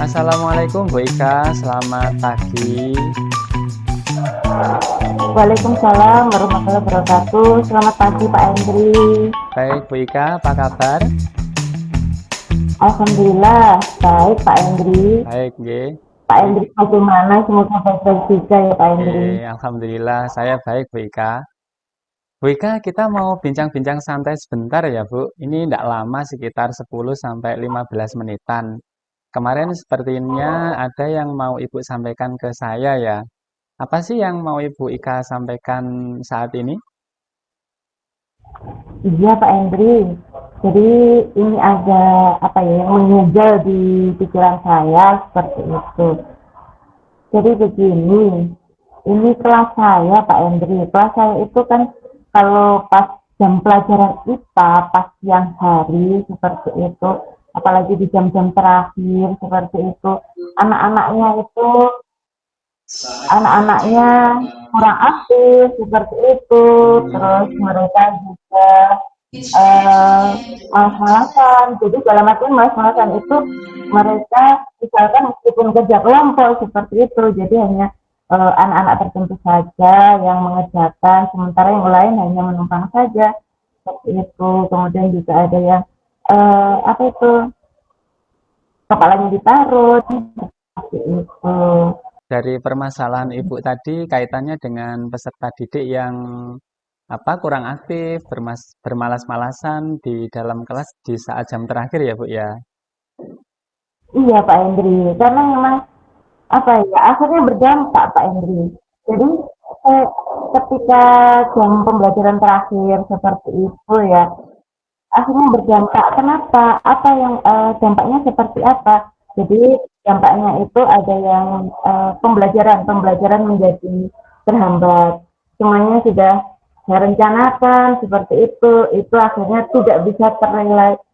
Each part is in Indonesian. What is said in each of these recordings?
Assalamualaikum Bu Ika, selamat pagi. Waalaikumsalam warahmatullahi wabarakatuh. Selamat pagi Pak Hendri. Baik Bu Ika, apa kabar? Alhamdulillah baik Pak Hendri. Baik, G. Pak Bu Hendri Ika. bagaimana? Semoga baik-baik juga ya Pak Hendri. Alhamdulillah saya baik Bu Ika. Bu Ika, kita mau bincang-bincang santai sebentar ya Bu. Ini tidak lama, sekitar 10 sampai 15 menitan. Kemarin sepertinya ada yang mau Ibu sampaikan ke saya ya. Apa sih yang mau Ibu Ika sampaikan saat ini? Iya Pak Hendri. Jadi ini ada apa ya yang mengejar di pikiran saya seperti itu. Jadi begini, ini kelas saya Pak Hendri. Kelas saya itu kan kalau pas jam pelajaran IPA, pas siang hari seperti itu, apalagi di jam-jam terakhir seperti itu, anak-anaknya itu anak-anaknya kurang aktif seperti itu, terus mereka juga eh malas-malasan. Jadi dalam artian malas-malasan itu mereka misalkan meskipun kerja kelompok seperti itu, jadi hanya anak-anak tertentu saja yang mengerjakan, sementara yang lain hanya menumpang saja seperti itu. Kemudian juga ada yang apa itu kepalanya ditaruh seperti itu. Dari permasalahan Ibu tadi kaitannya dengan peserta didik yang kurang aktif, bermalas-malasan di dalam kelas di saat jam terakhir ya Bu ya. Iya Pak Hendri, karena memang apa ya akhirnya berdampak Pak Hendri. Jadi eh, ketika jam pembelajaran terakhir seperti itu ya, akhirnya berdampak. Kenapa? Apa yang dampaknya seperti apa? Jadi dampaknya itu ada yang pembelajaran menjadi terhambat. Semuanya sudah saya rencanakan seperti itu akhirnya tidak bisa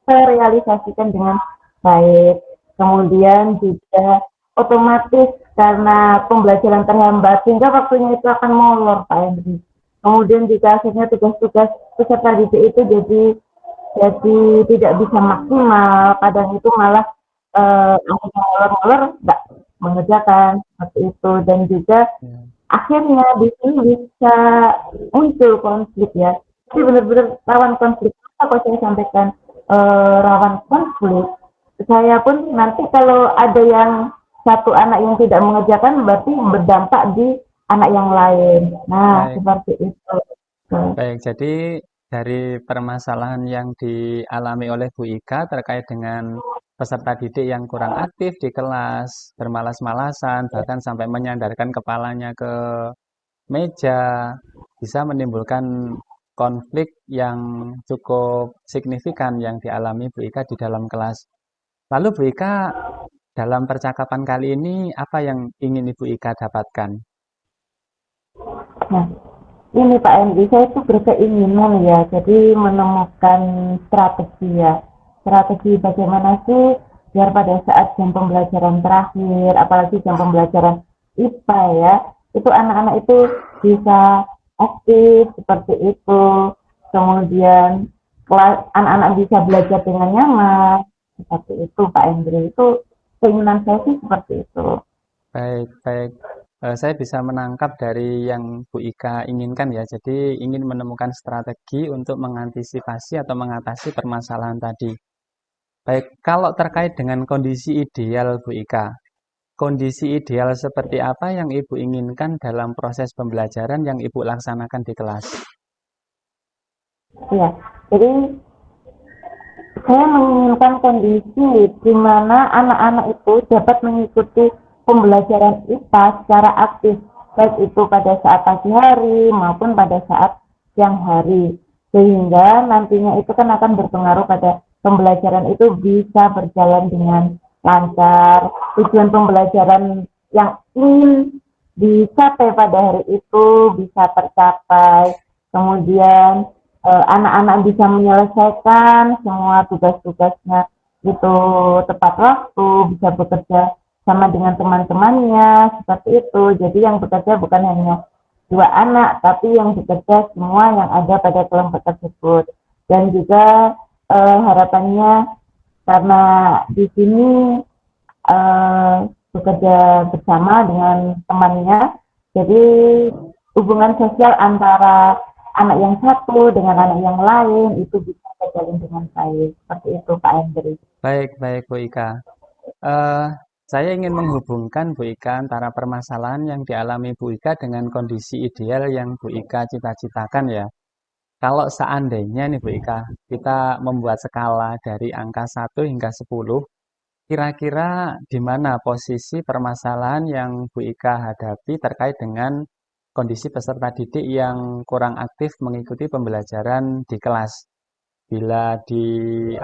terrealisasikan dengan baik. Kemudian juga otomatis karena pembelajaran terhambat sehingga waktunya itu akan molor Pak Hendri. Kemudian juga akhirnya tugas-tugas peserta didik itu jadi tidak bisa maksimal, kadang itu malah akhirnya molor-molor nggak mengerjakan seperti itu. Dan juga Ya. akhirnya di sini bisa muncul konflik ya, jadi benar-benar rawan konflik. Apa saya sampaikan rawan konflik, saya pun nanti kalau ada yang satu anak yang tidak mengerjakan berarti berdampak di anak yang lain, nah Baik, seperti itu. baik. Jadi dari permasalahan yang dialami oleh Bu Ika terkait dengan peserta didik yang kurang aktif di kelas, bermalas-malasan, bahkan sampai menyandarkan kepalanya ke meja, bisa menimbulkan konflik yang cukup signifikan yang dialami Bu Ika di dalam kelas. Lalu Bu Ika, dalam percakapan kali ini apa yang ingin Ibu Ika dapatkan? Nah, ini Pak Endi, saya itu berkeinginan ya, jadi menemukan strategi ya. Strategi bagaimana sih biar pada saat jam pembelajaran terakhir, apalagi jam pembelajaran IPA ya, itu anak-anak itu bisa aktif seperti itu. Kemudian anak-anak bisa belajar dengan nyaman, seperti itu Pak Endri. Itu keinginan saya sih seperti itu. Baik, baik. Saya bisa menangkap dari yang Bu Ika inginkan ya. Jadi ingin menemukan strategi untuk mengantisipasi atau mengatasi permasalahan tadi. Baik, kalau terkait dengan kondisi ideal Bu Ika, kondisi ideal seperti apa yang Ibu inginkan dalam proses pembelajaran yang Ibu laksanakan di kelas? Ya, jadi saya menginginkan kondisi di mana anak-anak itu dapat mengikuti pembelajaran IPA secara aktif, baik itu pada saat pagi hari maupun pada saat siang hari. Sehingga nantinya itu kan akan berpengaruh pada pembelajaran itu bisa berjalan dengan lancar. Tujuan pembelajaran yang ingin dicapai pada hari itu bisa tercapai. Kemudian anak-anak bisa menyelesaikan semua tugas-tugasnya itu tepat waktu, bisa bekerja sama dengan teman-temannya seperti itu. Jadi yang bekerja bukan hanya dua anak, tapi yang bekerja semua yang ada pada kelompok tersebut. Dan juga harapannya karena di sini eh, bekerja bersama dengan temannya. Jadi hubungan sosial antara anak yang satu dengan anak yang lain itu bisa terjalin dengan baik. Seperti itu Pak Hendri. Baik, baik Bu Ika. Eh, saya ingin menghubungkan Bu Ika antara permasalahan yang dialami Bu Ika dengan kondisi ideal yang Bu Ika cita-citakan ya. Kalau seandainya nih Bu Ika, kita membuat skala dari angka 1 hingga 10, kira-kira di mana posisi permasalahan yang Bu Ika hadapi terkait dengan kondisi peserta didik yang kurang aktif mengikuti pembelajaran di kelas? Bila di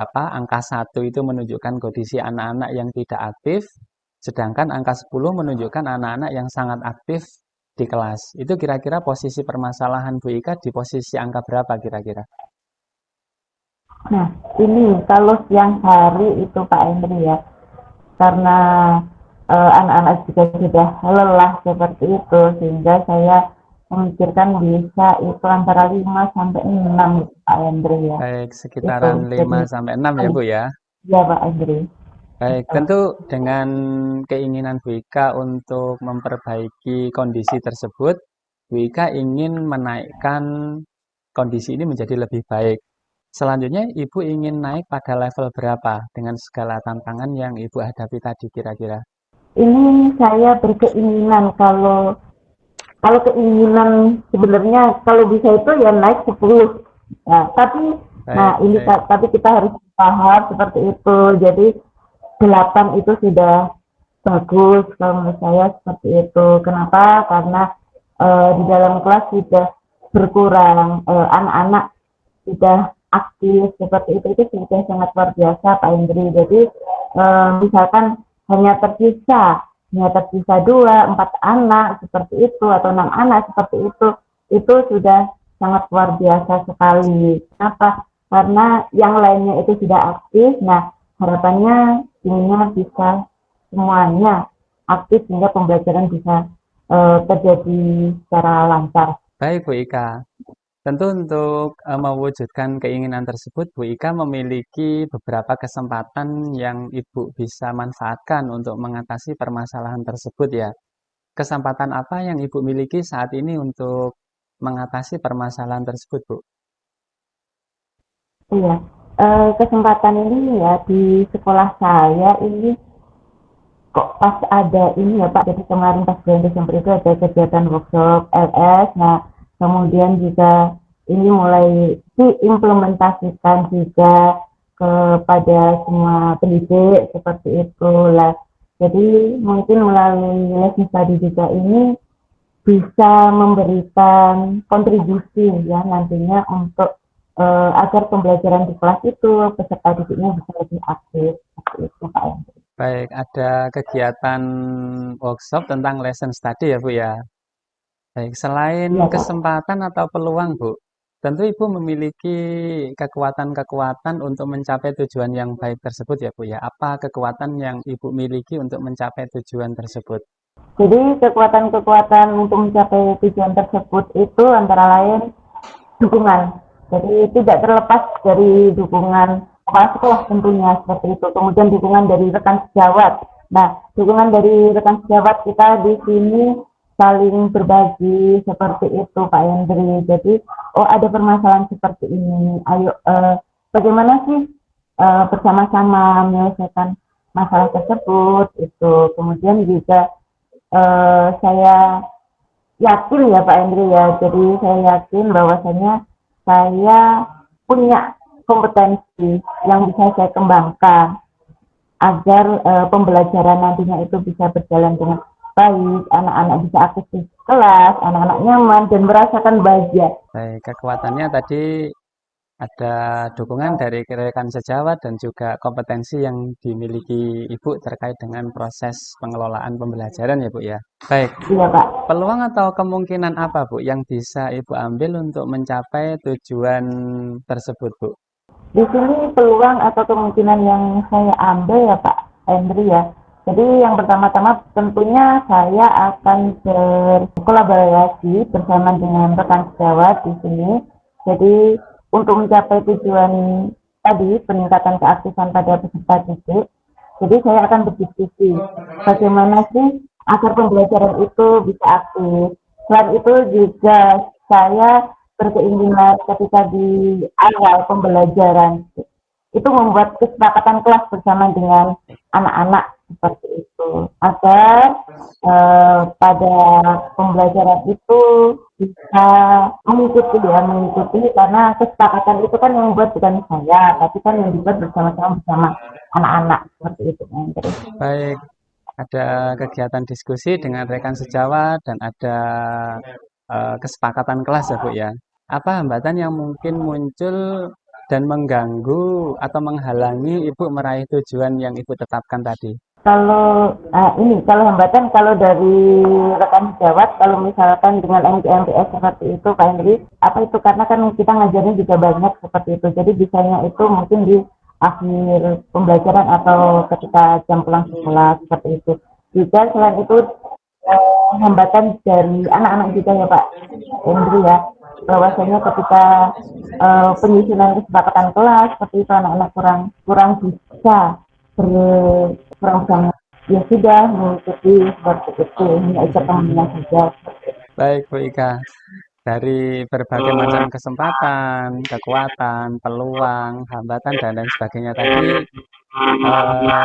angka 1 itu menunjukkan kondisi anak-anak yang tidak aktif, sedangkan angka 10 menunjukkan anak-anak yang sangat aktif di kelas. Itu kira-kira posisi permasalahan Bu Ika di posisi angka berapa kira-kira? Nah, ini kalau siang hari itu Pak Hendri ya, karena anak-anak juga sudah lelah seperti itu, sehingga saya memikirkan bisa itu antara 5 sampai 6 Pak Hendri ya. Baik, Itu sekitaran jadi 5 sampai 6 ya Bu ya. ya Pak Hendri. Baik, Itu. tentu dengan keinginan Bu Ika untuk memperbaiki kondisi tersebut, Bu Ika ingin menaikkan kondisi ini menjadi lebih baik. Selanjutnya, Ibu ingin naik pada level berapa dengan segala tantangan yang Ibu hadapi tadi kira-kira? Ini saya berkeinginan kalau kalau keinginan sebenarnya kalau bisa itu ya naik 10. Nah, Baik, ini baik, tapi kita harus paham seperti itu. Jadi 8 itu sudah bagus kalau menurut saya seperti itu. Kenapa? Karena di dalam kelas sudah berkurang anak-anak sudah aktif seperti itu sudah sangat luar biasa Pak Indri. Jadi misalkan hanya tersisa 2, 4 anak seperti itu atau 6 anak seperti itu sudah sangat luar biasa sekali. Kenapa? Karena yang lainnya itu sudah aktif. Nah, harapannya ininya bisa semuanya aktif sehingga pembelajaran bisa terjadi secara lancar. baik Bu Ika. Tentu untuk mewujudkan keinginan tersebut, Bu Ika memiliki beberapa kesempatan yang Ibu bisa manfaatkan untuk mengatasi permasalahan tersebut ya. Kesempatan apa yang Ibu miliki saat ini untuk mengatasi permasalahan tersebut, Bu? Iya, kesempatan ini ya di sekolah saya ini kok pas ada ini ya Pak, jadi kemarin pas bulan Desember itu ada kegiatan workshop LS, nah kemudian juga ini mulai diimplementasikan juga kepada semua pendidik seperti itu lah. Jadi mungkin melalui lesson study juga ini bisa memberikan kontribusi ya nantinya untuk agar pembelajaran di kelas itu peserta didiknya bisa lebih aktif seperti itu Pak Hendri. Baik, ada kegiatan workshop tentang lesson study ya, Bu ya. Baik, selain Iya Pak. kesempatan atau peluang, Bu, tentu Ibu memiliki kekuatan-kekuatan untuk mencapai tujuan yang baik tersebut ya, Bu ya. Apa kekuatan yang Ibu miliki untuk mencapai tujuan tersebut? Jadi kekuatan-kekuatan untuk mencapai tujuan tersebut itu antara lain dukungan. Jadi tidak terlepas dari dukungan kepala sekolah tentunya seperti itu. Kemudian dukungan dari rekan sejawat. Nah, dukungan dari rekan sejawat kita di sini saling berbagi seperti itu Pak Hendri. Jadi, oh ada permasalahan seperti ini. Ayo, bagaimana sih bersama-sama menyelesaikan masalah tersebut itu. Kemudian juga saya yakin ya Pak Hendri ya. Jadi saya yakin bahwasanya saya punya kompetensi yang bisa saya kembangkan agar pembelajaran nantinya itu bisa berjalan dengan baik, anak-anak bisa aktif di kelas, anak-anak nyaman dan merasakan bahagia. Baik, kekuatannya tadi ada dukungan dari rekan sejawat dan juga kompetensi yang dimiliki Ibu terkait dengan proses pengelolaan pembelajaran ya Bu ya. Baik, Iya Pak. peluang atau kemungkinan apa Bu yang bisa Ibu ambil untuk mencapai tujuan tersebut Bu? Di sini peluang atau kemungkinan yang saya ambil ya Pak Hendri ya. Jadi yang pertama-tama tentunya saya akan berkolaborasi bersama dengan rekan sejawat di sini. Jadi untuk mencapai tujuan tadi peningkatan keaktifan pada peserta didik, Jadi saya akan berdiskusi bagaimana sih agar pembelajaran itu bisa aktif. Selain itu juga saya berkeinginan ketika di awal pembelajaran itu membuat kesepakatan kelas bersama dengan anak-anak seperti itu agar pada pembelajaran itu bisa mengikuti karena kesepakatan itu kan yang membuat bukan saya tapi kan yang dibuat bersama-sama bersama anak-anak seperti itu Andre. Baik, ada kegiatan diskusi dengan rekan sejawat dan ada kesepakatan kelas ya Bu ya. Apa hambatan yang mungkin muncul dan mengganggu atau menghalangi Ibu meraih tujuan yang Ibu tetapkan tadi? Kalau hambatan kalau dari rekan sejawat kalau misalkan dengan MTMTS seperti itu Pak Henry apa itu karena kan kita ngajarnya juga banyak seperti itu jadi bisanya itu mungkin di akhir pembelajaran atau ketika jam pulang sekolah seperti itu juga selain itu hambatan dari anak-anak juga ya Pak Henry ya bahwasanya ketika penyusunan kesepakatan kelas seperti itu anak-anak kurang kurang bisa berprogram ya sudah mengikuti seperti itu hanya ikut temannya saja. Baik Bu Ika, dari berbagai macam kesempatan, kekuatan, peluang, hambatan dan lain sebagainya tadi, apa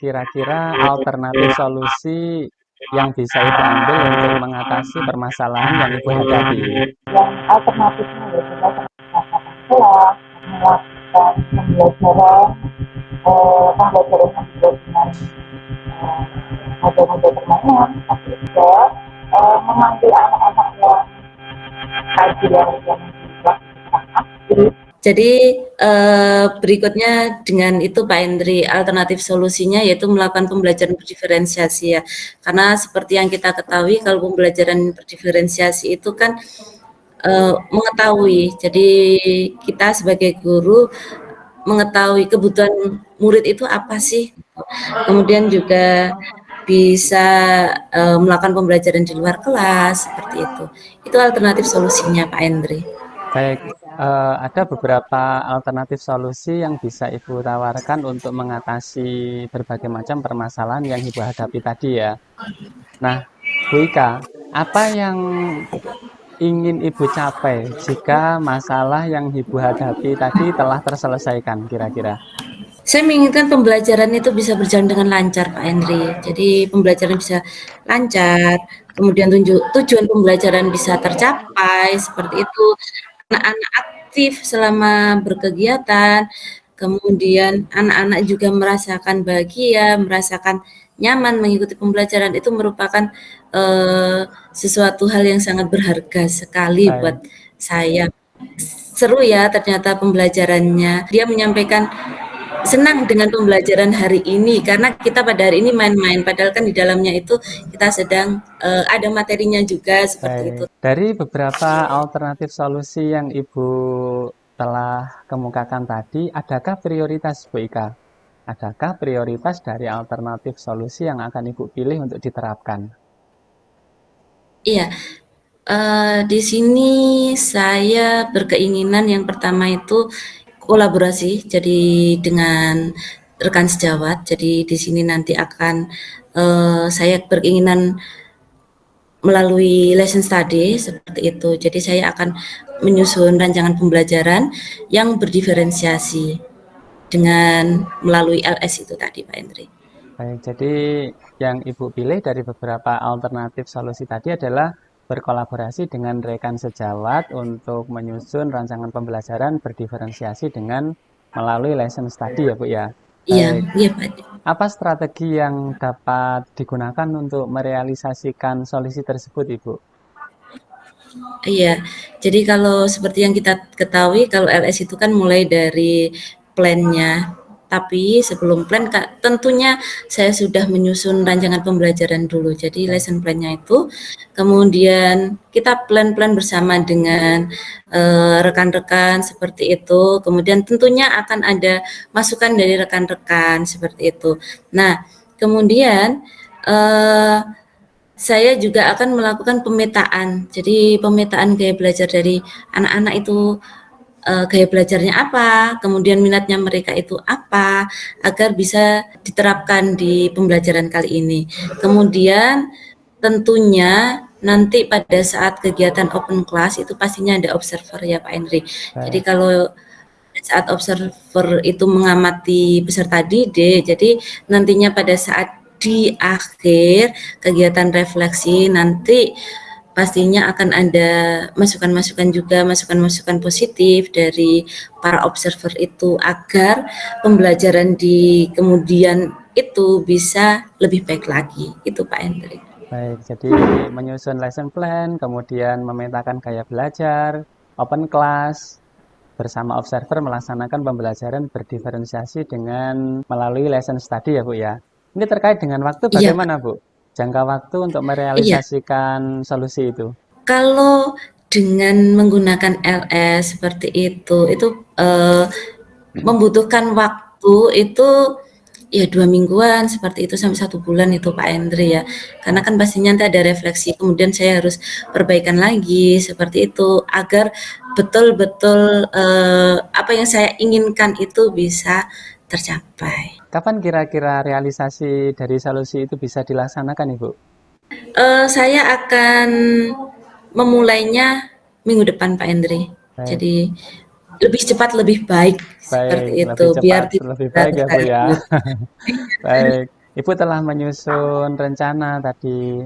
kira-kira alternatif solusi yang bisa Ibu ambil untuk mengatasi permasalahan yang Ibu hadapi? Yang alternatifnya ya sudah melakukan kelas melakukan pembelajaran pembelajaran yang juga dengan ada permainan tapi juga memanggil anak-anak yang kaji yang aktif. Jadi berikutnya dengan itu Pak Hendri, alternatif solusinya yaitu melakukan pembelajaran berdiferensiasi ya. Karena seperti yang kita ketahui kalau pembelajaran berdiferensiasi itu kan mengetahui. Jadi kita sebagai guru mengetahui kebutuhan murid itu apa sih. Kemudian juga bisa melakukan pembelajaran di luar kelas seperti itu. Itu alternatif solusinya Pak Hendri. Baik, ada beberapa alternatif solusi yang bisa Ibu tawarkan untuk mengatasi berbagai macam permasalahan yang Ibu hadapi tadi ya. Nah, Bu Ika, apa yang ingin Ibu capai jika masalah yang Ibu hadapi tadi telah terselesaikan kira-kira? Saya menginginkan pembelajaran itu bisa berjalan dengan lancar Pak Henry. Jadi pembelajaran bisa lancar, kemudian tujuan pembelajaran bisa tercapai seperti itu. Anak-anak aktif selama berkegiatan, kemudian anak-anak juga merasakan bahagia, merasakan nyaman mengikuti pembelajaran itu merupakan sesuatu hal yang sangat berharga sekali Baik, buat saya. Seru ya ternyata pembelajarannya. Dia menyampaikan senang dengan pembelajaran hari ini karena kita pada hari ini main-main padahal kan di dalamnya itu kita sedang ada materinya juga seperti itu. baik. Dari beberapa alternatif solusi yang Ibu telah kemukakan tadi, adakah prioritas Bu Ika? Adakah prioritas dari alternatif solusi yang akan Ibu pilih untuk diterapkan? Iya, di sini saya berkeinginan yang pertama itu kolaborasi, jadi dengan rekan sejawat. Jadi di sini nanti akan saya berkeinginan melalui lesson study seperti itu. Jadi saya akan menyusun rancangan pembelajaran yang berdiferensiasi dengan melalui LS itu tadi, Pak Hendri. Baik, jadi yang Ibu pilih dari beberapa alternatif solusi tadi adalah berkolaborasi dengan rekan sejawat untuk menyusun rancangan pembelajaran berdiferensiasi dengan melalui lesson study ya Bu ya. Iya, Baik, iya Pak. apa strategi yang dapat digunakan untuk merealisasikan solusi tersebut Ibu? Iya, jadi kalau seperti yang kita ketahui kalau LS itu kan mulai dari plan-nya. Tapi sebelum plan tentunya saya sudah menyusun rancangan pembelajaran dulu. Jadi Baik, lesson plan-nya itu kemudian kita plan-plan bersama dengan rekan-rekan seperti itu. Kemudian tentunya akan ada masukan dari rekan-rekan seperti itu. Nah, kemudian saya juga akan melakukan pemetaan. Jadi pemetaan gaya belajar dari anak-anak itu gaya belajarnya apa, kemudian minatnya mereka itu apa, agar bisa diterapkan di pembelajaran kali ini. Kemudian tentunya nanti pada saat kegiatan open class itu pastinya ada observer ya Pak Henry. Jadi Baik, kalau saat observer itu mengamati peserta didik, jadi nantinya pada saat di akhir kegiatan refleksi nanti pastinya akan ada masukan-masukan juga, masukan-masukan positif dari para observer itu agar pembelajaran di kemudian itu bisa lebih baik lagi. Itu Pak Hendrik. baik. Jadi menyusun lesson plan, kemudian memetakan gaya belajar, open class, bersama observer melaksanakan pembelajaran berdiferensiasi dengan melalui lesson study ya Bu ya. Ini terkait dengan waktu Iya Pak. bagaimana Bu? Jangka waktu untuk Iya. merealisasikan solusi itu. Kalau dengan menggunakan LS seperti itu membutuhkan waktu itu ya 2 mingguan seperti itu sampai 1 bulan itu Pak Andre ya. Karena kan pastinya nanti ada refleksi, kemudian saya harus perbaikan lagi seperti itu agar betul-betul apa yang saya inginkan itu bisa tercapai. Kapan kira-kira realisasi dari solusi itu bisa dilaksanakan Ibu? Saya akan memulainya minggu depan Pak Andre. Baik, Jadi lebih cepat lebih baik baik, seperti itu lebih biar cepat, tidak lebih baik ya Bu ya. terganggu. Baik, Ibu telah menyusun rencana tadi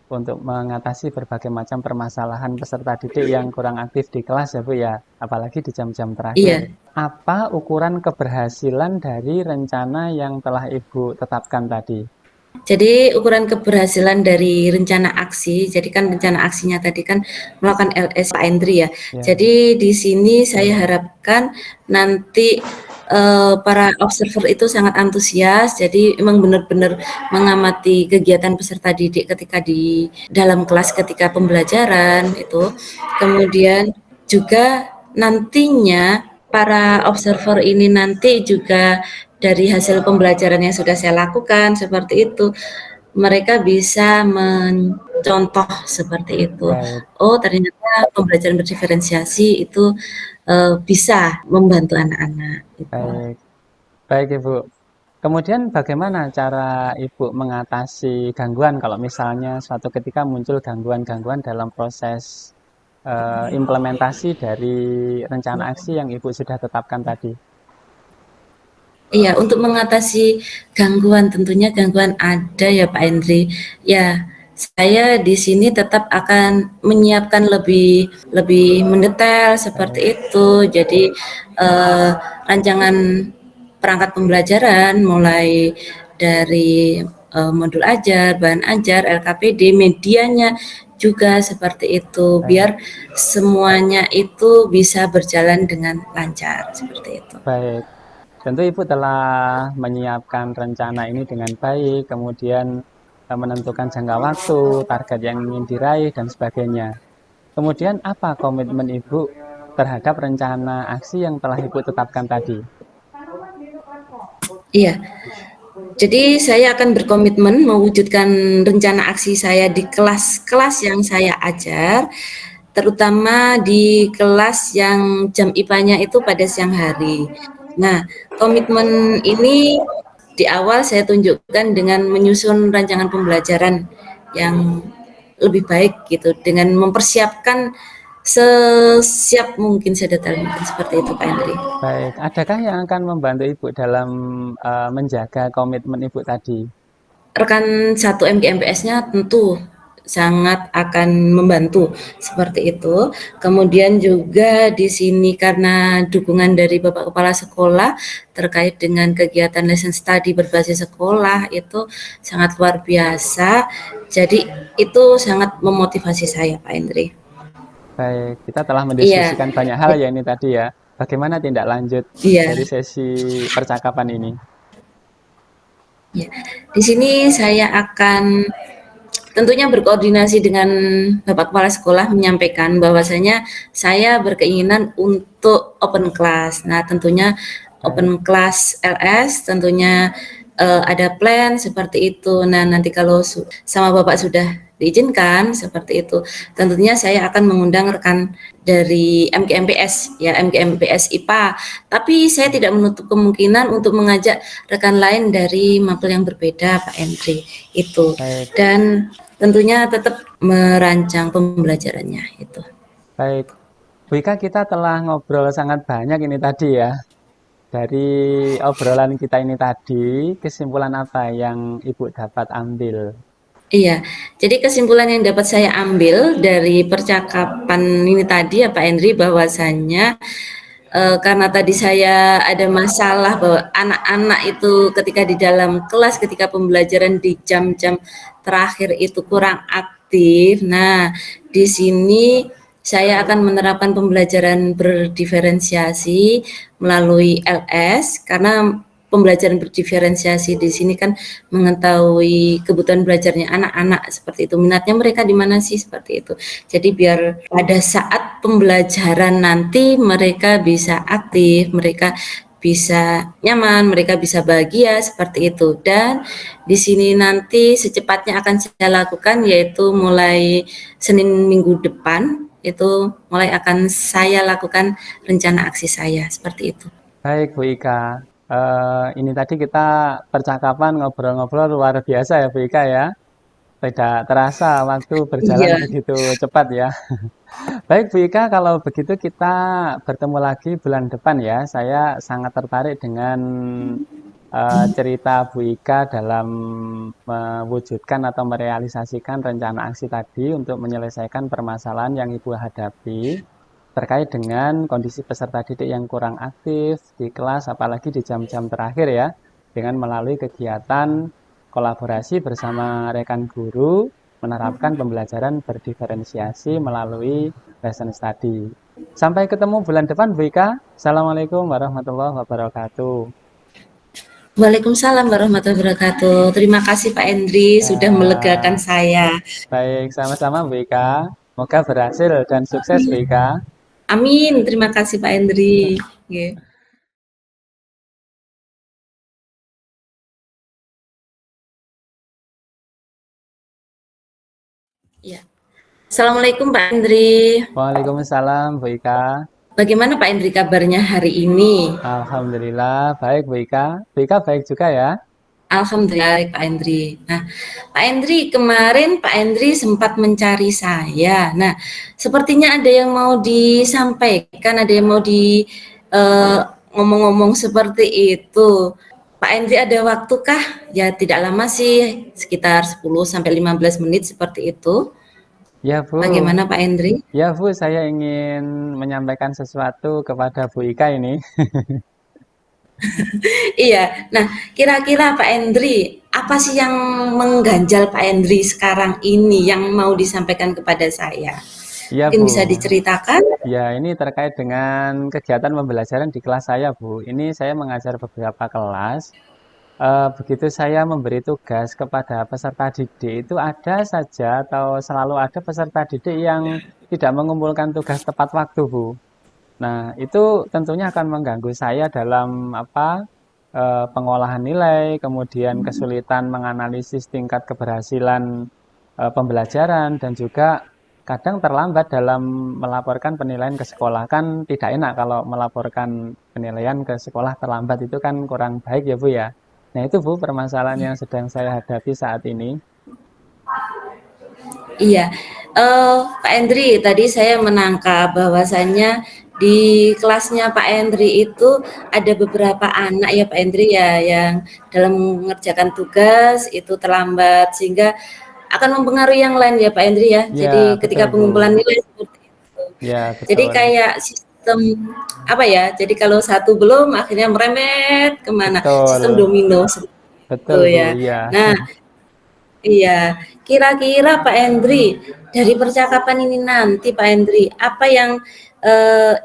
untuk mengatasi berbagai macam permasalahan peserta didik yang kurang aktif di kelas ya Bu ya, apalagi di jam-jam terakhir. Iya. Apa ukuran keberhasilan dari rencana yang telah Ibu tetapkan tadi? Jadi ukuran keberhasilan dari rencana aksi, jadi kan rencana aksinya tadi kan melakukan LS Pak Endri ya. Ya, Jadi di sini saya harapkan nanti para observer itu sangat antusias, jadi emang benar-benar mengamati kegiatan peserta didik ketika di dalam kelas ketika pembelajaran itu. Kemudian juga nantinya para observer ini nanti juga dari hasil pembelajaran yang sudah saya lakukan seperti itu, mereka bisa mencontoh seperti itu. baik, Oh, ternyata pembelajaran berdiferensiasi itu bisa membantu anak-anak itu. baik, baik Ibu. Kemudian bagaimana cara Ibu mengatasi gangguan kalau misalnya suatu ketika muncul gangguan-gangguan dalam proses implementasi dari rencana aksi yang Ibu sudah tetapkan tadi? Iya, untuk mengatasi gangguan, tentunya gangguan ada ya Pak Hendri. Ya, saya di sini tetap akan menyiapkan lebih lebih mendetail Baik, seperti itu. Jadi rancangan perangkat pembelajaran mulai dari modul ajar, bahan ajar, LKPD, medianya juga seperti itu. baik, Biar semuanya itu bisa berjalan dengan lancar seperti itu. baik. Tentu Ibu telah menyiapkan rencana ini dengan baik, kemudian menentukan jangka waktu, target yang ingin diraih, dan sebagainya. Kemudian apa komitmen Ibu terhadap rencana aksi yang telah Ibu tetapkan tadi? Iya, jadi saya akan berkomitmen mewujudkan rencana aksi saya di kelas-kelas yang saya ajar, terutama di kelas yang jam IPA-nya itu pada siang hari. Nah, komitmen ini di awal saya tunjukkan dengan menyusun rancangan pembelajaran yang lebih baik gitu, dengan mempersiapkan sesiap mungkin, sedetail mungkin seperti itu Pak Hendri. Baik, adakah yang akan membantu Ibu dalam menjaga komitmen Ibu tadi? Rekan satu MGMPS-nya tentu sangat akan membantu seperti itu. Kemudian juga di sini karena dukungan dari Bapak Kepala Sekolah terkait dengan kegiatan lesson study berbasis sekolah itu sangat luar biasa. Jadi itu sangat memotivasi saya Pak Hendri. Baik, kita telah Iya, mendiskusikan banyak hal ya ini tadi ya. Bagaimana tindak lanjut iya. dari sesi percakapan ini? Ya, di sini saya akan tentunya berkoordinasi dengan Bapak Kepala Sekolah menyampaikan bahwasanya saya berkeinginan untuk open class. Nah, tentunya Baik, open class LS tentunya ada plan seperti itu. Nah, nanti kalau sama Bapak sudah diizinkan seperti itu. Tentunya saya akan mengundang rekan dari MGMPS ya, MGMPS IPA. Tapi saya tidak menutup kemungkinan untuk mengajak rekan lain dari mapel yang berbeda, Pak Endri. Itu. Baik, Dan tentunya tetap merancang pembelajarannya itu. baik. Bu Ika, kita telah ngobrol sangat banyak ini tadi ya. Dari obrolan kita ini tadi, kesimpulan apa yang Ibu dapat ambil? Iya, jadi kesimpulan yang dapat saya ambil dari percakapan ini tadi ya Pak Henry bahwasannya karena tadi saya ada masalah bahwa anak-anak itu ketika di dalam kelas, ketika pembelajaran di jam-jam terakhir itu kurang aktif. Nah, di sini saya akan menerapkan pembelajaran berdiferensiasi melalui LS karena pembelajaran berdiferensiasi di sini kan mengetahui kebutuhan belajarnya anak-anak seperti itu, minatnya mereka di mana sih seperti itu. Jadi biar pada saat pembelajaran nanti mereka bisa aktif, mereka bisa nyaman, mereka bisa bahagia seperti itu. Dan di sini nanti secepatnya akan saya lakukan yaitu mulai Senin minggu depan itu mulai akan saya lakukan rencana aksi saya seperti itu. Baik, Bu Ika. Ini tadi kita percakapan ngobrol-ngobrol luar biasa ya, Bu Ika ya. Tidak terasa waktu berjalan Iya, begitu cepat ya. Baik, Bu Ika, kalau begitu kita bertemu lagi bulan depan ya. Saya sangat tertarik dengan cerita Bu Ika dalam mewujudkan atau merealisasikan rencana aksi tadi untuk menyelesaikan permasalahan yang Ibu hadapi terkait dengan kondisi peserta didik yang kurang aktif di kelas, apalagi di jam-jam terakhir ya, dengan melalui kegiatan kolaborasi bersama rekan guru, menerapkan pembelajaran berdiferensiasi melalui lesson study. Sampai ketemu bulan depan, Bu Ika. Assalamualaikum warahmatullahi wabarakatuh. Waalaikumsalam warahmatullahi wabarakatuh. Terima kasih Pak Endri sudah melegakan Ya, saya. baik, sama-sama Bu Ika. Semoga berhasil dan sukses Bu Ika. Amin. Terima kasih Pak Endri. Yeah. Ya. Assalamualaikum Pak Endri. Waalaikumsalam Bu Ika. Bagaimana Pak Endri kabarnya hari ini? Alhamdulillah, baik Bu Ika. Bu Ika baik juga ya? Alhamdulillah Pak Endri. Nah, Pak Endri kemarin Pak Endri sempat mencari saya. Nah, sepertinya ada yang mau disampaikan, ada yang mau di eh, ngomong-ngomong seperti itu. Pak Endri ada waktukah? Ya tidak lama sih, sekitar 10 sampai 15 menit seperti itu. Ya Bu, Bagaimana Pak Endri? ya Bu, saya ingin menyampaikan sesuatu kepada Bu Ika ini. Iya. Nah, kira-kira Pak Endri, apa sih yang mengganjal Pak Endri sekarang ini yang mau disampaikan kepada saya? Iya Mungkin Bu, bisa diceritakan? ya ini terkait dengan kegiatan pembelajaran di kelas saya Bu. Ini saya mengajar beberapa kelas. Begitu saya memberi tugas kepada peserta didik itu ada saja atau selalu ada peserta didik yang tidak mengumpulkan tugas tepat waktu Bu. Nah, itu tentunya akan mengganggu saya dalam pengolahan nilai, kemudian kesulitan menganalisis tingkat keberhasilan pembelajaran dan juga kadang terlambat dalam melaporkan penilaian ke sekolah. Kan tidak enak kalau melaporkan penilaian ke sekolah terlambat itu kan kurang baik ya Bu ya. Nah, itu Bu permasalahan yang sedang saya hadapi saat ini. Iya, Pak Endri, tadi saya menangkap bahwasannya di kelasnya Pak Endri itu ada beberapa anak ya Pak Endri ya yang dalam mengerjakan tugas itu terlambat sehingga akan mempengaruhi yang lain ya Pak Endri ya. Ya, Jadi betul ketika Bu. pengumpulan nilai seperti itu. Ya, Jadi betul. kayak sistem apa ya? Jadi kalau satu belum akhirnya merembet kemana? Sistem Betul. domino seperti itu Betul Bu, ya. iya. Nah, iya, kira-kira Pak Endri, dari percakapan ini nanti Pak Endri, apa yang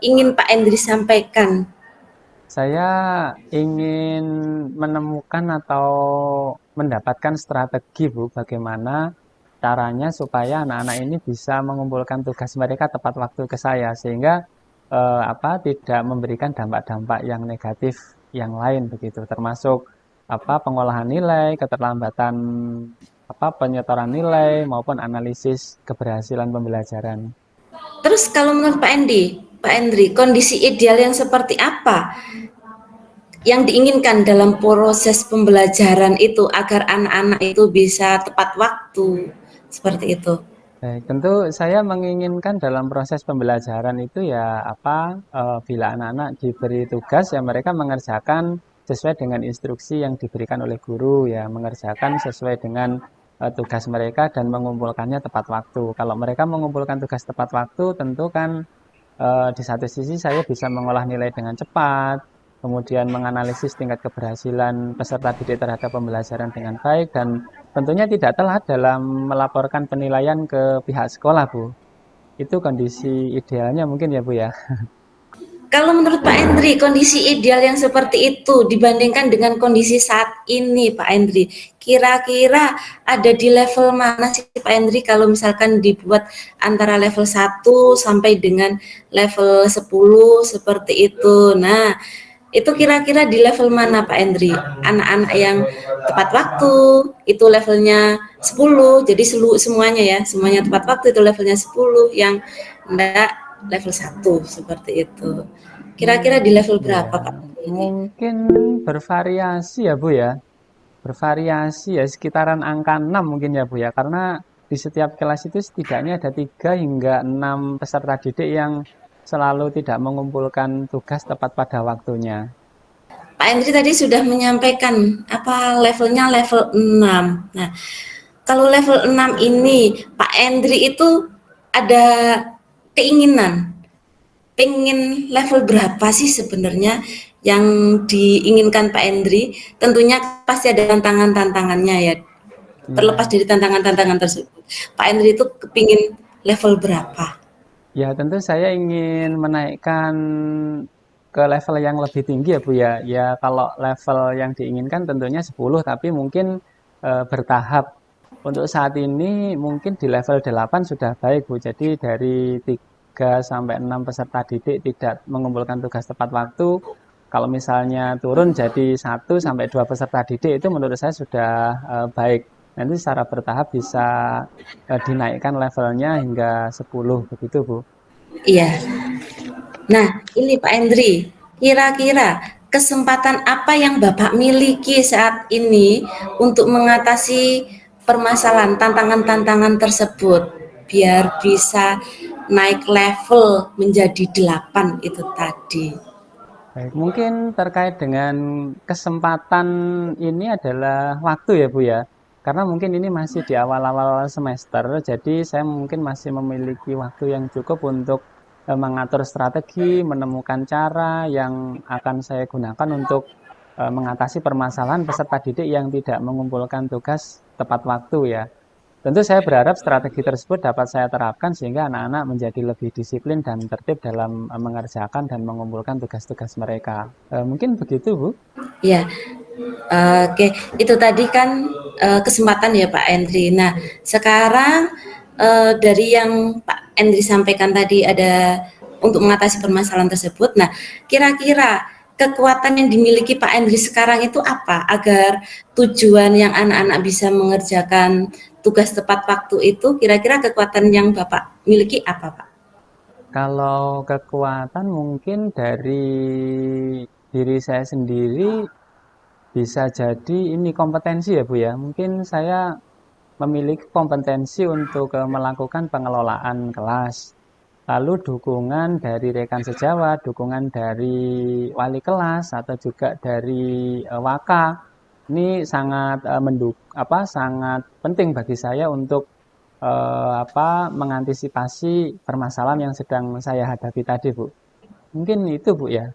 ingin Pak Endri sampaikan? Saya ingin menemukan atau mendapatkan strategi, Bu, bagaimana caranya supaya anak-anak ini bisa mengumpulkan tugas mereka tepat waktu ke saya, sehingga tidak memberikan dampak-dampak yang negatif yang lain begitu, termasuk pengolahan nilai, keterlambatan penyetoran nilai maupun analisis keberhasilan pembelajaran. Terus kalau menurut Pak Endri, kondisi ideal yang seperti apa yang diinginkan dalam proses pembelajaran itu agar anak-anak itu bisa tepat waktu seperti itu? Baik, tentu saya menginginkan dalam proses pembelajaran itu ya bila anak-anak diberi tugas ya mereka mengerjakan sesuai dengan instruksi yang diberikan oleh guru ya, mengerjakan sesuai dengan tugas mereka dan mengumpulkannya tepat waktu. Kalau mereka mengumpulkan tugas tepat waktu, tentu kan di satu sisi saya bisa mengolah nilai dengan cepat, kemudian menganalisis tingkat keberhasilan peserta didik terhadap pembelajaran dengan baik, dan tentunya tidak telat dalam melaporkan penilaian ke pihak sekolah, Bu. Itu kondisi idealnya mungkin ya, Bu ya. Kalau menurut Pak Endri, kondisi ideal yang seperti itu dibandingkan dengan kondisi saat ini, Pak Endri, kira-kira ada di level mana sih Pak Endri kalau misalkan dibuat antara level 1 sampai dengan level 10 seperti itu. Nah, itu kira-kira di level mana Pak Endri? Anak-anak yang tepat waktu itu levelnya 10, jadi semuanya ya, semuanya tepat waktu itu levelnya 10, yang enggak level 1 seperti itu. Kira-kira di level Ya, berapa Pak ini? mungkin bervariasi ya, Bu ya. Bervariasi ya sekitaran angka 6 mungkin ya, Bu ya. Karena di setiap kelas itu setidaknya ada 3 hingga 6 peserta didik yang selalu tidak mengumpulkan tugas tepat pada waktunya. Pak Endri tadi sudah menyampaikan apa levelnya level 6. Nah, kalau level 6 ini Pak Endri itu ada keinginan pengen level berapa sih sebenarnya yang diinginkan Pak Endri? Tentunya pasti ada tantangan-tantangannya ya. Terlepas Ya, dari tantangan-tantangan tersebut, Pak Endri itu kepingin level berapa? ya tentu saya ingin menaikkan ke level yang lebih tinggi ya Bu ya. Ya kalau level yang diinginkan tentunya 10 tapi mungkin bertahap. Untuk saat ini mungkin di level 8 sudah baik Bu. Jadi dari 3 sampai 6 peserta didik tidak mengumpulkan tugas tepat waktu. Kalau misalnya turun jadi 1 sampai 2 peserta didik itu menurut saya sudah baik. Nanti secara bertahap bisa dinaikkan levelnya hingga 10 begitu Bu. Iya. Nah, ini Pak Endri, kira-kira kesempatan apa yang Bapak miliki saat ini untuk mengatasi permasalahan tantangan-tantangan tersebut biar bisa naik level menjadi 8 itu tadi. Baik, mungkin terkait dengan kesempatan ini adalah waktu ya Bu ya. Karena mungkin ini masih di awal-awal semester, jadi saya mungkin masih memiliki waktu yang cukup untuk mengatur strategi, menemukan cara yang akan saya gunakan untuk mengatasi permasalahan peserta didik yang tidak mengumpulkan tugas tepat waktu ya. Tentu saya berharap strategi tersebut dapat saya terapkan sehingga anak-anak menjadi lebih disiplin dan tertib dalam mengerjakan dan mengumpulkan tugas-tugas mereka. Mungkin begitu, Bu. Ya, oke, itu tadi kan kesempatan ya Pak Endri. Nah, sekarang dari yang Pak Endri sampaikan tadi ada untuk mengatasi permasalahan tersebut. Nah, kira-kira kekuatan yang dimiliki Pak Endri sekarang itu apa agar tujuan yang anak-anak bisa mengerjakan tugas tepat waktu itu, kira-kira kekuatan yang Bapak miliki apa Pak? Kalau kekuatan mungkin dari diri saya sendiri bisa jadi ini kompetensi ya, Bu ya. Mungkin saya memiliki kompetensi untuk melakukan pengelolaan kelas. Lalu dukungan dari rekan sejawat, dukungan dari wali kelas atau juga dari waka. Ini sangat sangat penting bagi saya untuk mengantisipasi permasalahan yang sedang saya hadapi tadi, Bu. Mungkin itu, Bu ya.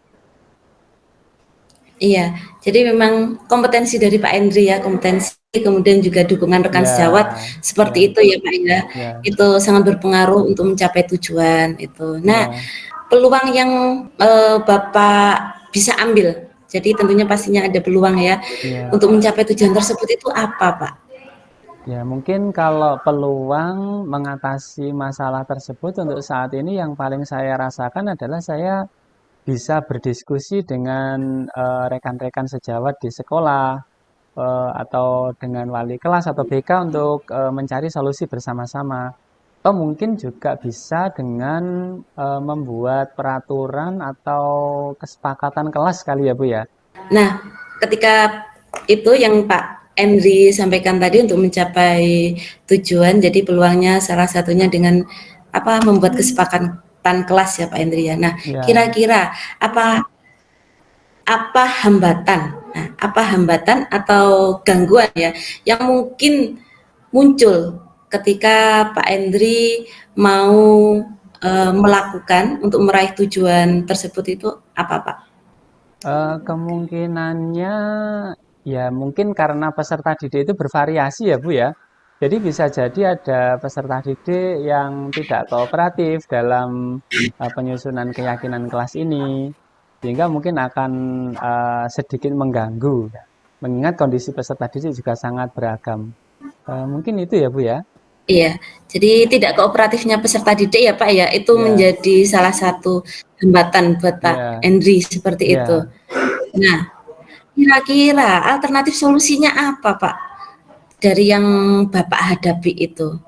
Iya, jadi memang kompetensi dari Pak Endri ya, kompetensi kemudian juga dukungan rekan Ya, sejawat seperti ya, itu ya Pak ya. ya, Itu sangat berpengaruh untuk mencapai tujuan itu. Nah, ya, peluang yang Bapak bisa ambil. Jadi tentunya pastinya ada peluang ya ya. untuk mencapai tujuan tersebut itu apa, Pak? Ya, mungkin kalau peluang mengatasi masalah tersebut untuk saat ini yang paling saya rasakan adalah saya bisa berdiskusi dengan rekan-rekan sejawat di sekolah. atau dengan wali kelas atau BK untuk mencari solusi bersama-sama. Atau mungkin juga bisa dengan membuat peraturan atau kesepakatan kelas kali ya Bu ya. Nah, ketika itu yang Pak Henry sampaikan tadi untuk mencapai tujuan, jadi peluangnya salah satunya dengan membuat kesepakatan kelas ya Pak Henry ya. Nah, Ya, kira-kira apa apa hambatan, apa hambatan atau gangguan ya yang mungkin muncul ketika Pak Henry mau melakukan untuk meraih tujuan tersebut itu apa Pak? kemungkinannya ya mungkin karena peserta didik itu bervariasi ya Bu ya. Jadi bisa jadi ada peserta didik yang tidak kooperatif dalam penyusunan keyakinan kelas ini, sehingga mungkin akan sedikit mengganggu, ya. Mengingat kondisi peserta didik juga sangat beragam. Mungkin itu ya Bu ya. Iya, jadi tidak kooperatifnya peserta didik ya Pak ya, itu Ya, menjadi salah satu hambatan buat Pak ya, Henry seperti itu. ya. Nah, kira-kira alternatif solusinya apa Pak dari yang Bapak hadapi itu?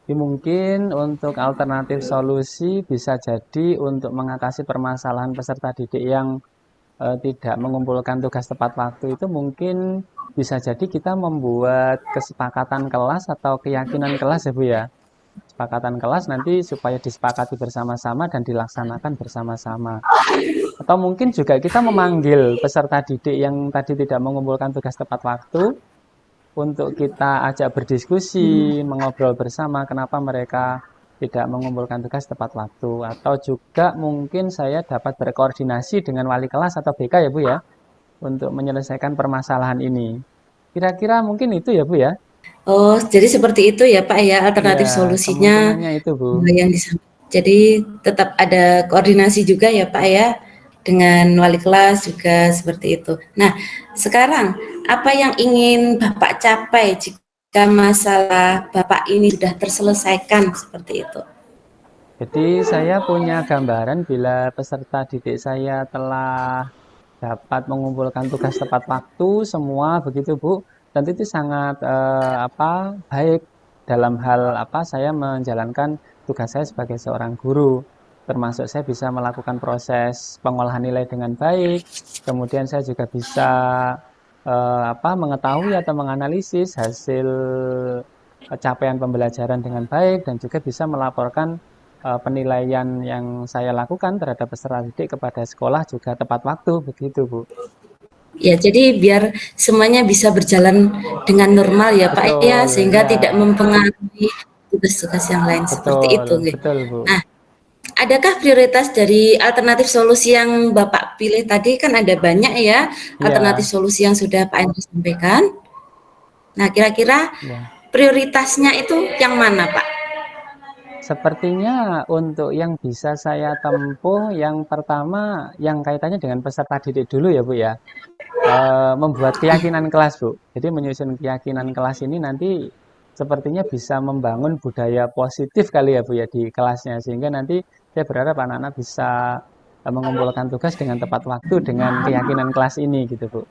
Jadi mungkin untuk alternatif solusi bisa jadi untuk mengatasi permasalahan peserta didik yang tidak mengumpulkan tugas tepat waktu itu mungkin bisa jadi kita membuat kesepakatan kelas atau keyakinan kelas ya Bu ya. Kesepakatan kelas nanti supaya disepakati bersama-sama dan dilaksanakan bersama-sama. Atau mungkin juga kita memanggil peserta didik yang tadi tidak mengumpulkan tugas tepat waktu untuk kita ajak berdiskusi, mengobrol bersama kenapa mereka tidak mengumpulkan tugas tepat waktu. Atau juga mungkin saya dapat berkoordinasi dengan wali kelas atau BK ya Bu ya, untuk menyelesaikan permasalahan ini. Kira-kira mungkin itu ya Bu ya? Oh, jadi seperti itu ya Pak ya Ya, alternatif solusinya kemungkinannya itu Bu. yang disampaikan. Jadi tetap ada koordinasi juga ya Pak ya dengan wali kelas juga seperti itu. Nah, sekarang apa yang ingin Bapak capai jika masalah Bapak ini sudah terselesaikan seperti itu? Jadi saya punya gambaran bila peserta didik saya telah dapat mengumpulkan tugas tepat waktu semua begitu Bu. Dan itu sangat baik dalam hal saya menjalankan tugas saya sebagai seorang guru. Termasuk saya bisa melakukan proses pengolahan nilai dengan baik. Kemudian saya juga bisa mengetahui atau menganalisis hasil capaian pembelajaran dengan baik dan juga bisa melaporkan penilaian yang saya lakukan terhadap peserta didik kepada sekolah juga tepat waktu begitu Bu. Ya, jadi biar semuanya bisa berjalan dengan normal ya Pak ya, Betul, sehingga tidak ya, mempengaruhi tugas-tugas yang lain seperti betul, itu. Nggih. betul Bu. Nah, adakah prioritas dari alternatif solusi yang Bapak pilih tadi? Kan ada banyak ya alternatif Ya, solusi yang sudah Pak Andri sampaikan. Nah, kira-kira ya. prioritasnya itu yang mana Pak? Sepertinya untuk yang bisa saya tempuh, yang pertama yang kaitannya dengan peserta didik dulu ya Bu ya. Membuat keyakinan kelas Bu. Jadi menyusun keyakinan kelas ini nanti sepertinya bisa membangun budaya positif kali ya Bu ya di kelasnya. Sehingga nanti saya berharap anak-anak bisa mengumpulkan tugas dengan tepat waktu dengan keyakinan kelas ini gitu Bu.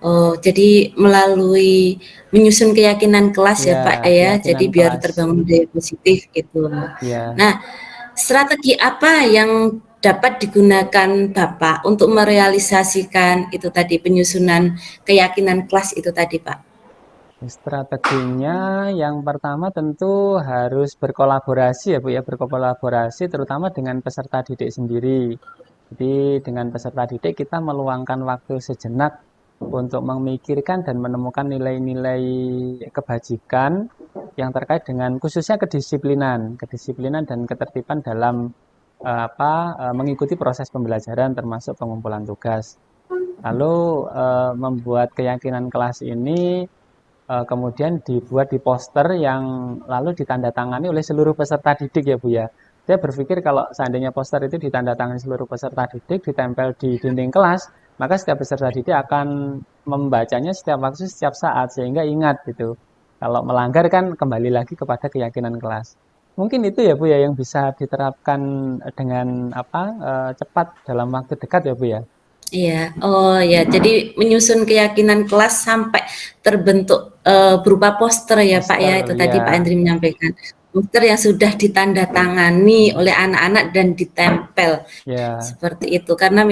Oh, jadi melalui menyusun keyakinan kelas ya Ya, Pak ya, jadi keyakinan biar kelas. terbangun budaya positif gitu. Ya. Nah, strategi apa yang dapat digunakan Bapak untuk merealisasikan itu tadi, penyusunan keyakinan kelas itu tadi, Pak? Strateginya yang pertama tentu harus berkolaborasi ya Bu ya, berkolaborasi terutama dengan peserta didik sendiri. Jadi dengan peserta didik kita meluangkan waktu sejenak untuk memikirkan dan menemukan nilai-nilai kebajikan yang terkait dengan khususnya kedisiplinan dan ketertiban dalam mengikuti proses pembelajaran termasuk pengumpulan tugas. Lalu membuat keyakinan kelas ini kemudian dibuat di poster yang lalu ditandatangani oleh seluruh peserta didik ya Bu ya. Saya berpikir kalau seandainya poster itu ditandatangani seluruh peserta didik, ditempel di dinding kelas, maka setiap peserta didik akan membacanya setiap waktu, setiap saat, sehingga ingat gitu. Kalau melanggar kan kembali lagi kepada keyakinan kelas. Mungkin itu ya Bu ya yang bisa diterapkan dengan cepat dalam waktu dekat ya Bu ya. Iya, oh ya, jadi menyusun keyakinan kelas sampai terbentuk berupa poster ya Pak Poster ya, itu ya, tadi Pak Andri menyampaikan. Poster yang sudah ditandatangani oleh anak-anak dan ditempel ya, seperti itu. Karena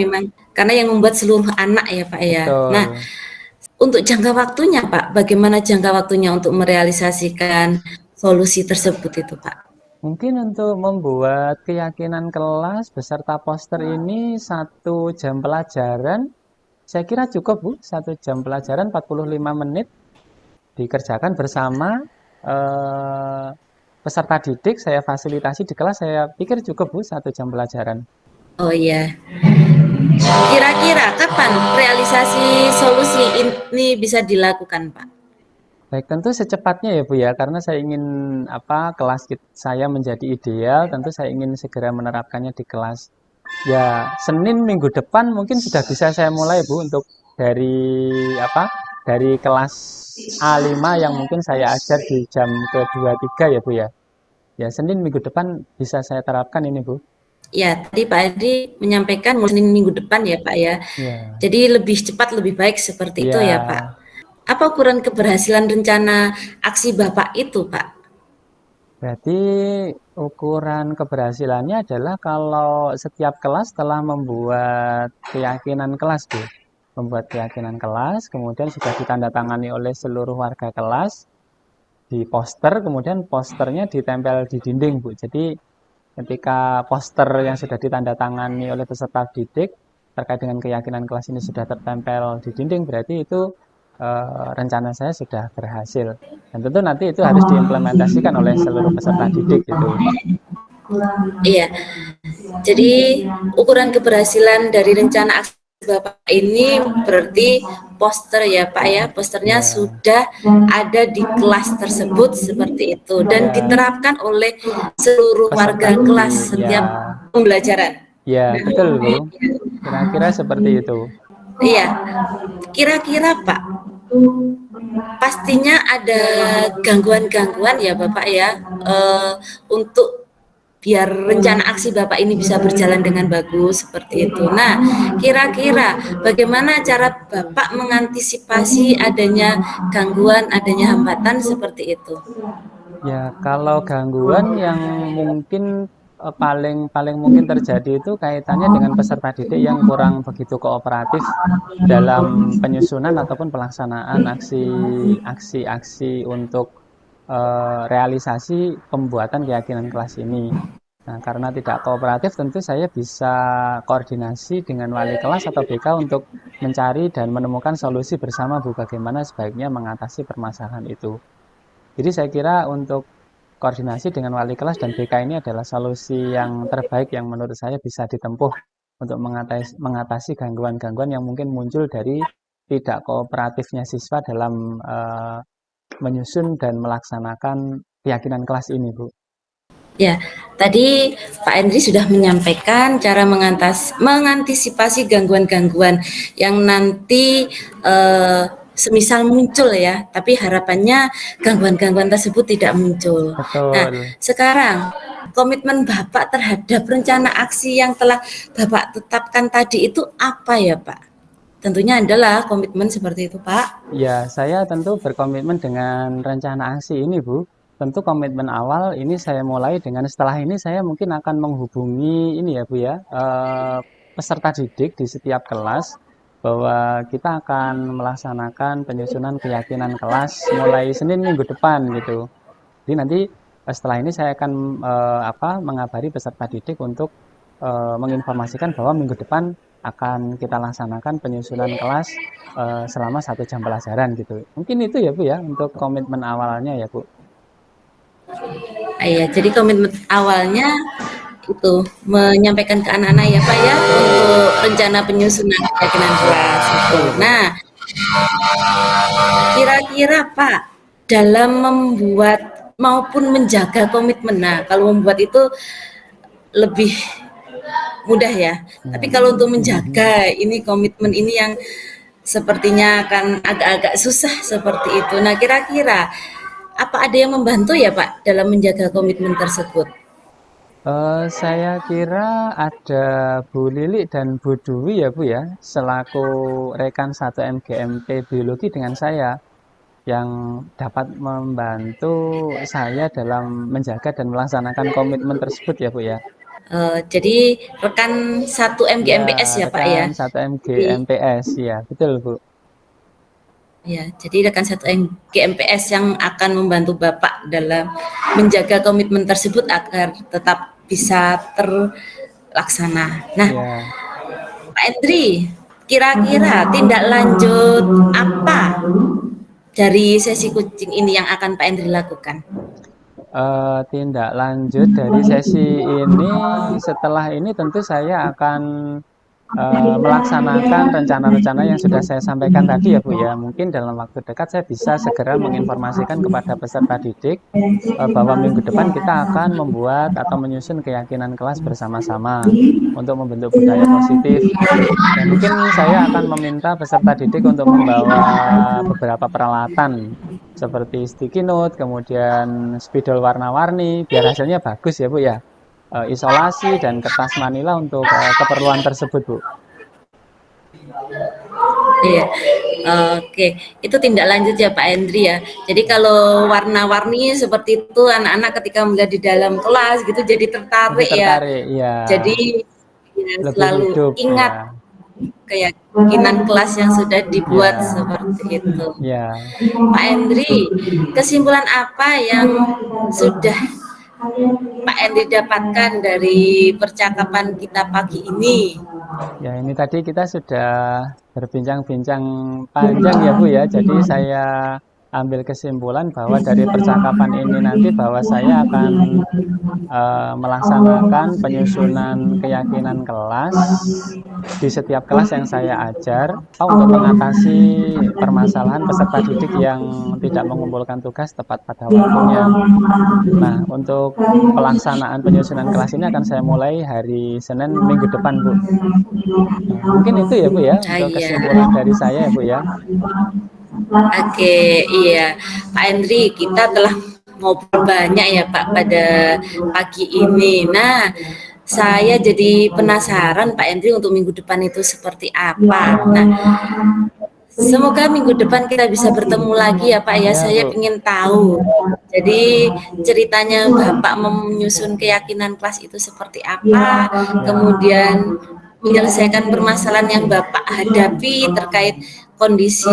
yang membuat seluruh anak ya Pak ya. Nah, betul. untuk jangka waktunya Pak, bagaimana jangka waktunya untuk merealisasikan solusi tersebut itu Pak? Mungkin untuk membuat keyakinan kelas beserta poster ini 1 jam pelajaran, saya kira cukup Bu. 1 jam pelajaran 45 menit dikerjakan bersama eh, peserta didik, saya fasilitasi di kelas, saya pikir cukup Bu, 1 jam pelajaran. Oh iya, kira-kira kapan realisasi solusi ini bisa dilakukan, Pak? Baik, tentu secepatnya ya Bu ya, karena saya ingin kelas saya menjadi ideal, tentu saya ingin segera menerapkannya di kelas. Ya, Senin minggu depan mungkin sudah bisa saya mulai Bu untuk dari apa? Dari kelas A5 yang mungkin saya ajar di jam kedua tiga ya Bu ya. Ya, Senin minggu depan bisa saya terapkan ini Bu. Ya, tadi Pak Edi menyampaikan mulai Senin minggu depan ya, Pak ya. Ya, Jadi lebih cepat, lebih baik seperti itu ya, Pak. ya. Apa ukuran keberhasilan rencana aksi Bapak itu, Pak? Berarti ukuran keberhasilannya adalah kalau setiap kelas telah membuat keyakinan kelas, Bu. Membuat keyakinan kelas, kemudian sudah ditandatangani oleh seluruh warga kelas di poster, kemudian posternya ditempel di dinding, Bu. Jadi ketika poster yang sudah ditandatangani oleh peserta didik terkait dengan keyakinan kelas ini sudah tertempel di dinding, berarti itu rencana saya sudah berhasil. Dan tentu nanti itu harus diimplementasikan oleh seluruh peserta didik gitu. Iya, jadi ukuran keberhasilan dari rencana aksi Bapak ini berarti poster ya Pak ya, posternya Ya, sudah ada di kelas tersebut seperti itu dan ya, diterapkan oleh seluruh peserta warga kelas didik. Ya, setiap pembelajaran. ya betul Bu. Kira-kira seperti itu. Iya, kira-kira Pak, pastinya ada gangguan-gangguan ya Bapak ya, untuk biar rencana aksi Bapak ini bisa berjalan dengan bagus seperti itu. Nah, kira-kira bagaimana cara Bapak mengantisipasi adanya gangguan, adanya hambatan seperti itu? Ya, kalau gangguan yang mungkin paling paling mungkin terjadi itu kaitannya dengan peserta didik yang kurang begitu kooperatif dalam penyusunan ataupun pelaksanaan aksi-aksi untuk realisasi pembuatan keyakinan kelas ini. Nah, karena tidak kooperatif, tentu saya bisa koordinasi dengan wali kelas atau BK untuk mencari dan menemukan solusi bersama Bu, bagaimana sebaiknya mengatasi permasalahan itu. Jadi saya kira untuk koordinasi dengan wali kelas dan BK ini adalah solusi yang terbaik yang menurut saya bisa ditempuh untuk mengatasi gangguan-gangguan yang mungkin muncul dari tidak kooperatifnya siswa dalam menyusun dan melaksanakan keyakinan kelas ini, Bu. Ya, tadi Pak Endri sudah menyampaikan cara mengantisipasi gangguan-gangguan yang nanti semisal muncul ya, tapi harapannya gangguan-gangguan tersebut tidak muncul. Nah, Betul. sekarang komitmen Bapak terhadap rencana aksi yang telah Bapak tetapkan tadi itu apa ya, Pak? Tentunya adalah komitmen seperti itu, Pak. Ya, saya tentu berkomitmen dengan rencana aksi ini, Bu. Tentu komitmen awal ini saya mulai dengan setelah ini saya mungkin akan menghubungi ini ya, Bu ya, peserta didik di setiap kelas bahwa kita akan melaksanakan penyusunan keyakinan kelas mulai Senin minggu depan gitu. Jadi nanti setelah ini saya akan mengabari peserta didik untuk menginformasikan bahwa minggu depan akan kita laksanakan penyusunan kelas selama 1 jam pelajaran gitu. Mungkin itu ya Bu ya untuk komitmen awalnya ya Bu. Iya, jadi komitmen awalnya itu menyampaikan ke anak-anak ya Pak ya untuk rencana penyusunan keyakinan kelas itu. Betul Bu. Nah, kira-kira Pak dalam membuat maupun menjaga komitmen. Nah, kalau membuat itu lebih mudah ya. Tapi Ya. kalau untuk menjaga ini komitmen ini yang sepertinya akan agak-agak susah seperti itu. Nah, kira-kira apa ada yang membantu ya Pak dalam menjaga komitmen tersebut? Saya kira ada Bu Lili dan Bu Dwi ya Bu ya, selaku rekan satu MGMP Biologi dengan saya yang dapat membantu saya dalam menjaga dan melaksanakan komitmen tersebut ya Bu ya. Jadi rekan satu Ya, MGMPS ya Pak ya? rekan satu Jadi MGMPS ya, betul Bu. ya, jadi rekan satu GMPS yang akan membantu Bapak dalam menjaga komitmen tersebut agar tetap bisa terlaksana. Nah, Ya, Pak Endri, kira-kira tindak lanjut apa dari sesi coaching ini yang akan Pak Endri lakukan? tindak lanjut dari sesi ini, setelah ini tentu saya akan melaksanakan rencana-rencana yang sudah saya sampaikan tadi ya Bu ya. Mungkin dalam waktu dekat saya bisa segera menginformasikan kepada peserta didik bahwa minggu depan kita akan membuat atau menyusun keyakinan kelas bersama-sama untuk membentuk budaya positif. Dan mungkin saya akan meminta peserta didik untuk membawa beberapa peralatan seperti sticky note, kemudian spidol warna-warni, biar hasilnya bagus ya Bu ya. Isolasi dan kertas manila untuk keperluan tersebut Bu. Iya, oke. Itu tindak lanjut ya Pak Endri ya. Jadi kalau warna-warni seperti itu anak-anak ketika melihat di dalam kelas gitu jadi Lebih tertarik ya. tertarik, ya, Jadi ya, lebih selalu hidup ya, ingat keyakinan kelas yang sudah dibuat ya, seperti itu. ya. Pak Endri, kesimpulan apa yang sudah Pak Endri dapatkan dari percakapan kita pagi ini? Ya, ini tadi kita sudah berbincang-bincang panjang ya Bu ya. Jadi saya ambil kesimpulan bahwa dari percakapan ini nanti bahwa saya akan melaksanakan penyusunan keyakinan kelas di setiap kelas yang saya ajar untuk mengatasi permasalahan peserta didik yang tidak mengumpulkan tugas tepat pada waktunya. Nah, untuk pelaksanaan penyusunan kelas ini akan saya mulai hari Senin minggu depan, Bu. Nah, mungkin itu ya, Bu ya, Ah, untuk iya. kesimpulan dari saya ya, Bu ya. Oke, iya. Pak Endri, kita telah ngobrol banyak ya Pak pada pagi ini. Nah, saya jadi penasaran Pak Endri untuk minggu depan itu seperti apa. Nah, semoga minggu depan kita bisa bertemu lagi ya Pak ya. Ya, Saya Bu. ingin tahu. Jadi ceritanya Bapak menyusun keyakinan kelas itu seperti apa, Ya, kemudian menyelesaikan permasalahan yang Bapak hadapi terkait kondisi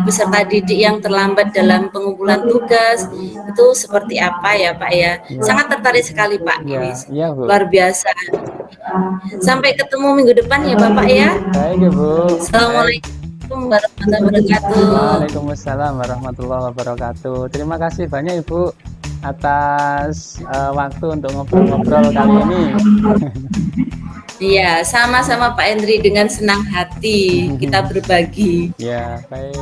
peserta didik yang terlambat dalam pengumpulan tugas itu seperti apa ya Pak ya. ya, Sangat tertarik sekali Pak ini. ya, ya, Bu. Luar biasa. Sampai ketemu minggu depan ya Bapak ya. Baik ya, Bu. Baik. Assalamualaikum warahmatullahi wabarakatuh. Waalaikumsalam warahmatullahi wabarakatuh. Terima kasih banyak Ibu atas waktu untuk ngobrol-ngobrol kali ini. Iya, sama-sama Pak Endri dengan senang hati kita berbagi. Ya, baik.